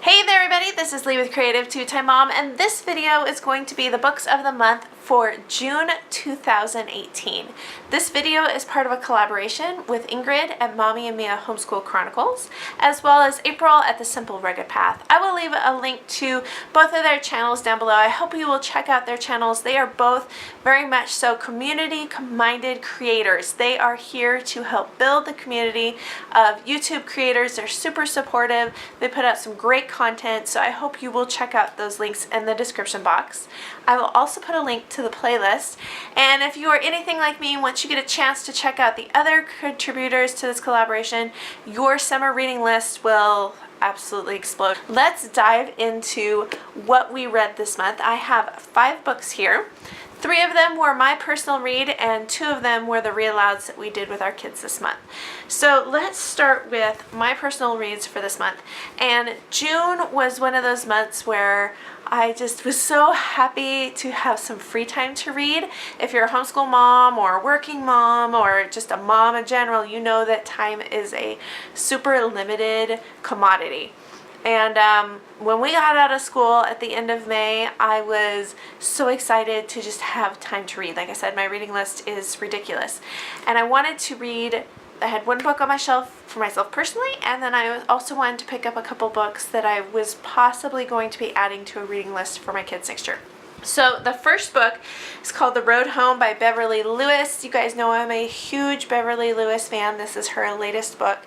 Hey there everybody, this is Lee with Creative2xmom, and this video is going to be the books of the month for June 2018. This video is part of a collaboration with Ingrid at Mommy and Mia Homeschool Chronicles, as well as April at The Simple Rugged Path. I will leave a link to both of their channels down below. I hope you will check out their channels. They are both very much so community-minded creators. They are here to help build the community of YouTube creators. They're super supportive. They put out some great content, so I hope you will check out those links in the description box. I will also put a link to the playlist, and if you are anything like me, once you get a chance to check out the other contributors to this collaboration, your summer reading list will absolutely explode. Let's dive into what we read this month. I have 5 books here. 3 of them were my personal read, and 2 of them were the read alouds that we did with our kids this month. So let's start with my personal reads for this month. And June was one of those months where I just was so happy to have some free time to read. If you're a homeschool mom or a working mom or just a mom in general, you know that time is a super limited commodity. And when we got out of school at the end of May, I was so excited to just have time to read. Like I said, my reading list is ridiculous. And I wanted to read, I had 1 book on my shelf for myself personally, and then I also wanted to pick up a couple books that I was possibly going to be adding to a reading list for my kids next year. So the first book is called The Road Home by Beverly Lewis. You guys know I'm a huge Beverly Lewis fan. This is her latest book.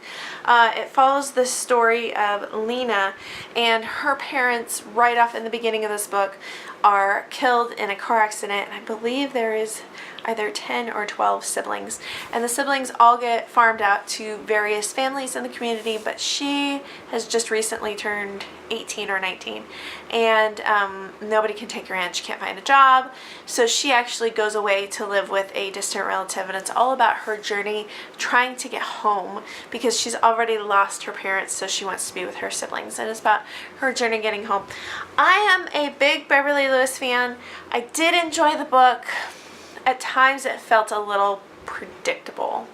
It follows the story of Lena and her parents right off in the beginning of this book are killed in a car accident, and I believe there is either 10 or 12 siblings, and the siblings all get farmed out to various families in the community, but she has just recently turned 18 or 19, and nobody can take her in. She can't find a job, so she actually goes away to live with a distant relative, and it's all about her journey trying to get home because she's already lost her parents, so she wants to be with her siblings, and it's about her journey getting home. I am a big Beverly Lewis fan. I did enjoy the book. At times it felt a little predictable.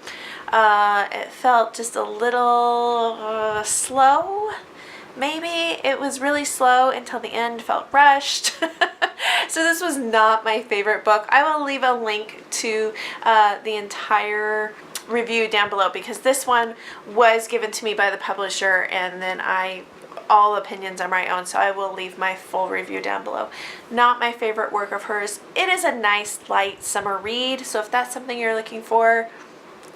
It felt just a little slow. Maybe it was really slow until the end felt rushed. So this was not my favorite book. I will leave a link to the entire review down below because this one was given to me by the publisher, and then all opinions are my own, so I will leave my full review down below. Not my favorite work of hers. It is a nice light summer read, so if that's something you're looking for,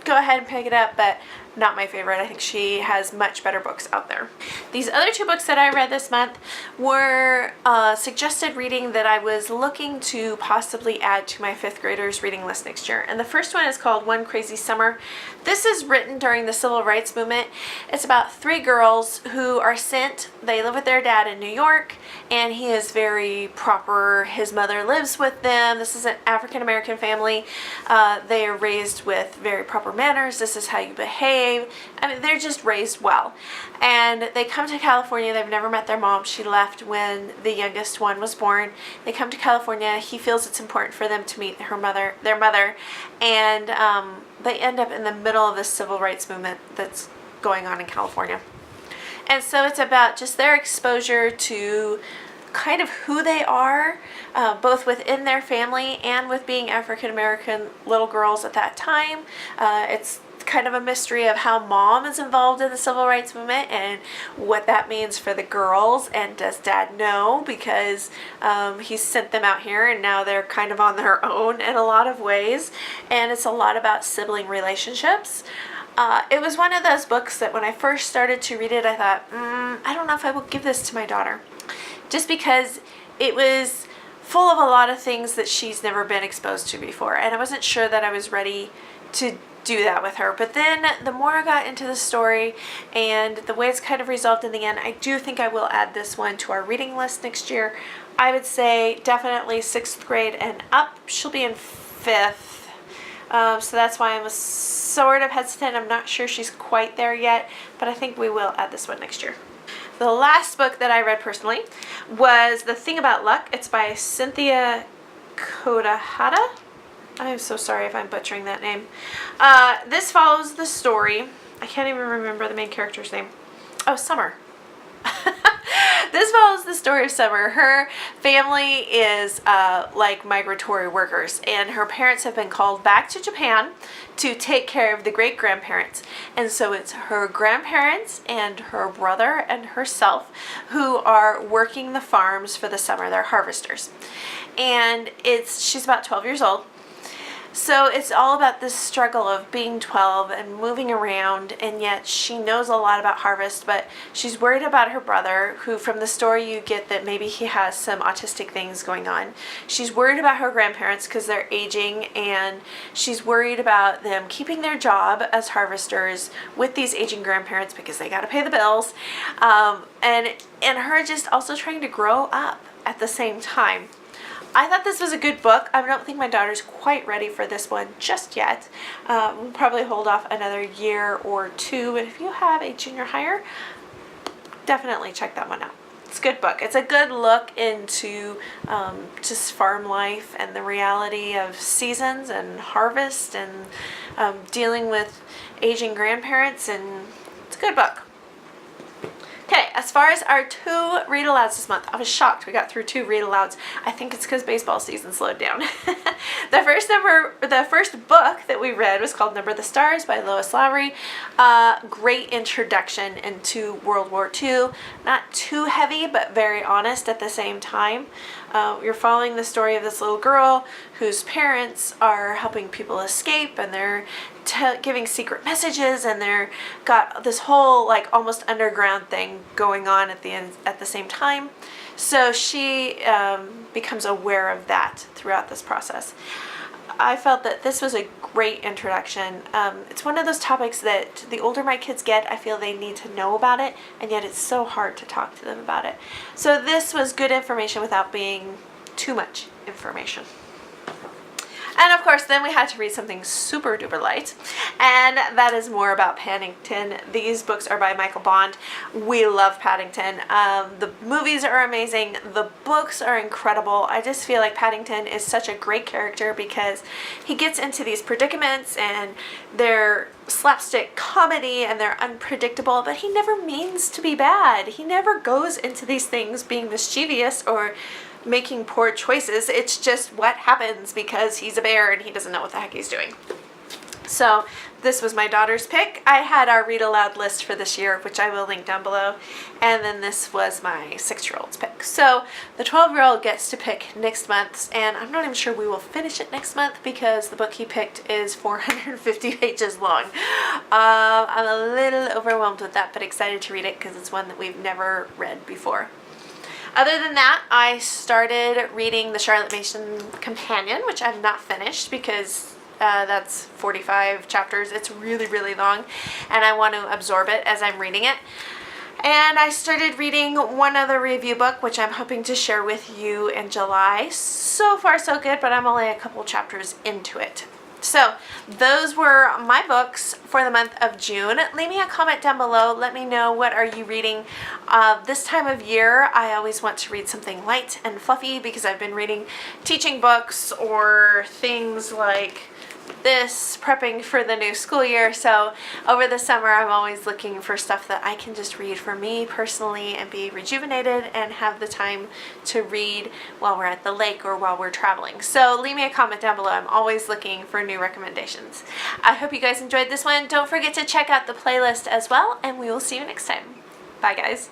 go ahead and pick it up, but not my favorite. I think she has much better books out there. These other 2 books that I read this month were suggested reading that I was looking to possibly add to my 5th graders reading list next year. And the first one is called One Crazy Summer. This is written during the Civil Rights Movement. It's about 3 girls who are sent. They live with their dad in New York, and he is very proper. His mother lives with them. This is an African-American family. They are raised with very proper manners. This is how you behave. I mean, they're just raised well. And they come to California. They've never met their mom. She left when the youngest one was born. They come to California. He feels it's important for them to meet their mother, and they end up in the middle of the civil rights movement that's going on in California. And so it's about just their exposure to kind of who they are, both within their family and with being African-American little girls at that time. It's kind of a mystery of how mom is involved in the civil rights movement and what that means for the girls, and does dad know, because he sent them out here and now they're kind of on their own in a lot of ways, and it's a lot about sibling relationships. It was one of those books that when I first started to read it, I thought, I don't know if I will give this to my daughter, just because it was full of a lot of things that she's never been exposed to before, and I wasn't sure that I was ready to do that with her. But then the more I got into the story and the way it's kind of resolved in the end, I do think I will add this one to our reading list next year. I would say definitely 6th grade and up. She'll be in 5th. So that's why I'm sort of hesitant. I'm not sure she's quite there yet, but I think we will add this one next year. The last book that I read personally was The Thing About Luck. It's by Cynthia Kodahata. I'm so sorry if I'm butchering that name. This follows the story. I can't even remember the main character's name. Oh, Summer. This follows the story of Summer. Her family is like migratory workers, and her parents have been called back to Japan to take care of the great-grandparents. And so it's her grandparents and her brother and herself who are working the farms for the summer. They're harvesters. And she's about 12 years old. So it's all about this struggle of being 12 and moving around, and yet she knows a lot about harvest, but she's worried about her brother, who from the story you get that maybe he has some autistic things going on. She's worried about her grandparents because they're aging, and she's worried about them keeping their job as harvesters with these aging grandparents because they got to pay the bills, and her just also trying to grow up at the same time. I thought this was a good book. I don't think my daughter's quite ready for this one just yet. We'll probably hold off another year or two, but if you have a junior higher, definitely check that one out. It's a good book. It's a good look into just farm life and the reality of seasons and harvest and dealing with aging grandparents, and it's a good book. Okay, as far as our 2 read-alouds this month, I was shocked we got through 2 read-alouds. I think it's because baseball season slowed down. The first book that we read was called Number the Stars by Lois Lowry. Great introduction into World War II. Not too heavy, but very honest at the same time. You're following the story of this little girl whose parents are helping people escape, and they're giving secret messages, and they're got this whole like almost underground thing going on at the same time. So she becomes aware of that throughout this process. I felt that this was a great introduction. It's one of those topics that the older my kids get, I feel they need to know about it, and yet it's so hard to talk to them about it. So this was good information without being too much information. And of course, then we had to read something super duper light, and that is more about Paddington. These books are by Michael Bond. We love Paddington. The movies are amazing. The books are incredible. I just feel like Paddington is such a great character because he gets into these predicaments, and they're slapstick comedy and they're unpredictable, but he never means to be bad. He never goes into these things being mischievous or making poor choices. It's just what happens because he's a bear and he doesn't know what the heck he's doing. So this was my daughter's pick. I had our read aloud list for this year, which I will link down below, and then this was my 6-year-old's pick. So the 12-year-old gets to pick next month's, and I'm not even sure we will finish it next month because the book he picked is 450 pages long. I'm a little overwhelmed with that, but excited to read it because it's one that we've never read before. Other than that, I started reading the Charlotte Mason Companion, which I've not finished because that's 45 chapters. It's really, really long, and I want to absorb it as I'm reading it. And I started reading one other review book, which I'm hoping to share with you in July. So far, so good, but I'm only a couple chapters into it. So those were my books for the month of June. Leave me a comment down below. Let me know, what are you reading this time of year. I always want to read something light and fluffy because I've been reading teaching books or things like this, prepping for the new school year. So over the summer I'm always looking for stuff that I can just read for me personally and be rejuvenated and have the time to read while we're at the lake or while we're traveling. So leave me a comment down below. I'm always looking for new recommendations. I hope you guys enjoyed this one. Don't forget to check out the playlist as well, and we will see you next time. Bye guys.